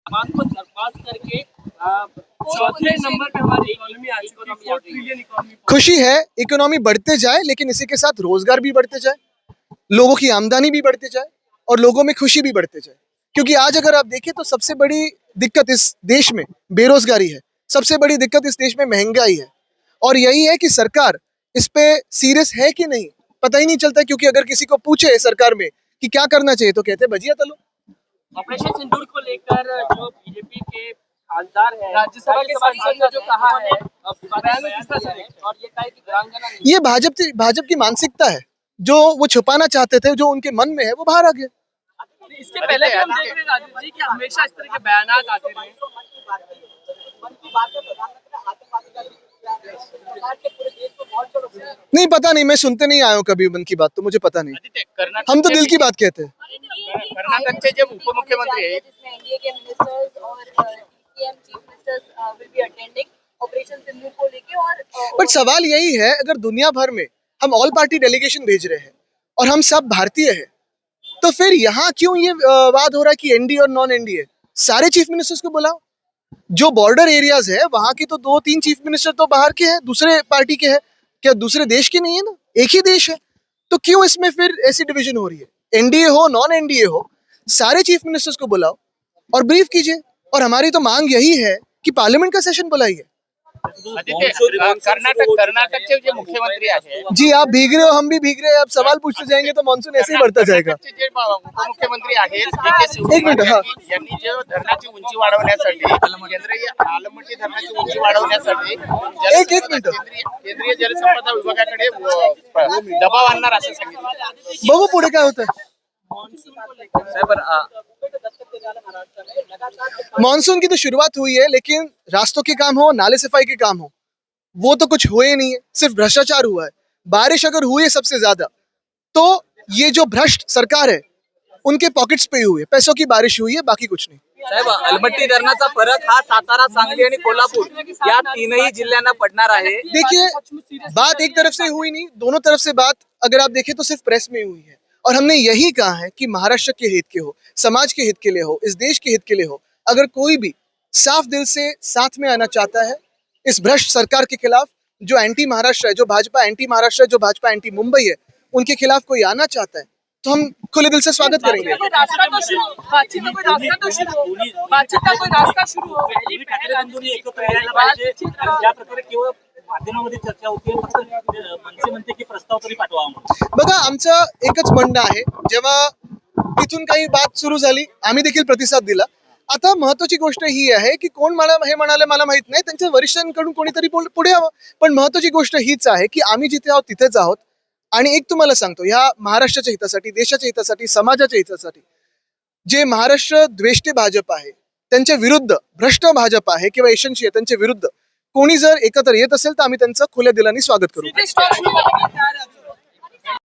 बात को सरपास करके चौथे नंबर पे हमारी इकोनॉमी आ चुकी है, 4 ट्रिलियन इकोनॉमी। खुशी है, इकोनॉमी बढ़ते जाए, लेकिन इसी के साथ रोजगार भी बढ़ते जाए, लोगों की आमदनी भी बढ़ते जाए और लोगों में खुशी भी बढ़ते जाए। क्योंकि आज अगर आप देखें तो सबसे बड़ी दिक्कत इस देश में बेरोजगारी है, सबसे बड़ी दिक्कत इस देश में महंगाई है, और यही है कि सरकार इस पे सीरियस है कि नहीं पता ही नहीं चलता। क्योंकि अगर किसी को पूछे सरकार में कि क्या करना चाहिए तो कहते हैं भजिया तलो। ऑपरेशन सिंदूर को लेकर जो बीजेपी के खासदार है, राज्यसभा के सांसद ने जो कहा है, और ये कहा कि वीरांगना नहीं। ये भाजपा की मानसिकता है, जो वो छुपाना चाहते थे, जो उनके मन में है वो बाहर आ गया। इसके पहले भी हम देख रहे हैं राजीव जी कि हमेशा इस तरह के बयानात आते रहे। नहीं पता नहीं, मैं सुनते नहीं आया हूँ कभी मन की बात, तो मुझे पता नहीं। हम तो दिल की बात कहते हैं। कर्नाटक के उपमुख्यमंत्री है, जिसमें एनडीए के मिनिस्टर्स और CM chief ministers will be attending operation Sindoor को लेके। और बट सवाल यही है, अगर दुनिया भर में हम ऑल पार्टी डेलीगेशन भेज रहे हैं और हम सब भारतीय हैं, तो फिर यहाँ क्यों ये वाद हो रहा है कि एनडीए और नॉन एनडीए? सारे चीफ मिनिस्टर्स को बुलाओ। जो बॉर्डर एरियाज है वहां की तो 2-3 चीफ मिनिस्टर तो बाहर के हैं, दूसरे पार्टी के हैं, क्या दूसरे देश के नहीं है ना? एक ही देश है, तो क्यों इसमें फिर ऐसी डिवीजन हो रही है? एनडीए हो नॉन एनडीए हो, सारे चीफ मिनिस्टर्स को बुलाओ और ब्रीफ कीजिए। और हमारी तो मांग यही है कि पार्लियामेंट का सेशन बुलाइए। कर्नाटक के जो मुख्यमंत्री आहे, जी आप भीग रहे हो, हम भी भीग रहे हैं। आप सवाल पूछते जाएंगे तो मानसून ऐसे ही बढ़ता जाएगा। उपमुख्यमंत्री आहेत, एक मिनिट, हाँ। यांनी जो धरणाची उंची वाढवण्यासाठी केंद्रीय आलमट्टी धरणाची उंची वाढवण्यासाठी एक मिनिट, केंद्रीय जलसंपदा विभागाकडे दबाव आणणार असं सांगितलं। बघू पुढे काय होतं है। मानसून की तो शुरुआत हुई है, लेकिन रास्तों के काम हो, नाले सफाई के काम हो, वो तो कुछ हुए नहीं है, सिर्फ भ्रष्टाचार हुआ है। बारिश अगर हुई है सबसे ज्यादा, तो ये जो भ्रष्ट सरकार है उनके पॉकेट्स पे हुई है, पैसों की बारिश हुई है, बाकी कुछ नहीं। साहेब, अलमट्टी धरणाचा फरक हा सातारा, सांगली आणि कोल्हापूर या तीनही जिल्ह्यांना पडणार आहे। देखिए, बात एक तरफ से हुई नहीं, दोनों तरफ से बात अगर आप देखें तो सिर्फ प्रेस में हुई है। और हमने यही कहा है कि महाराष्ट्र के हित के हो, समाज के हित के लिए हो, इस देश के हित के लिए हो, अगर कोई भी साफ दिल से साथ में आना चाहता है इस भ्रष्ट सरकार के खिलाफ, जो एंटी महाराष्ट्र है, जो भाजपा एंटी महाराष्ट्र है, जो भाजपा एंटी मुंबई है, उनके खिलाफ कोई आना चाहता है तो हम खुले दिल से स्वागत करेंगे। बघा, आमचं एकच म्हणणं आहे, जेव्हा इथून काही बात सुरू झाली आम्ही देखील प्रतिसाद दिला। आता महत्वाची गोष्ट ही आहे की कोण मला हे म्हणाले मला माहित नाही, त्यांच्या वरिष्ठांकडून कोणीतरी पुढे यावं। पण महत्वाची गोष्ट हीच आहे की आम्ही जिथे आहोत तिथेच आहोत। आणि एक तुम्हाला सांगतो, ह्या महाराष्ट्राच्या हितासाठी, देशाच्या हितासाठी, समाजाच्या हितासाठी जे महाराष्ट्र द्वेष्टे भाजप आहे त्यांच्या विरुद्ध, भ्रष्ट भाजप आहे किंवा एशनशी आहे त्यांच्या विरुद्ध कोणी जर एकत्र येत असेल तर आम्ही त्यांचं खुल्या दिलाने स्वागत करू।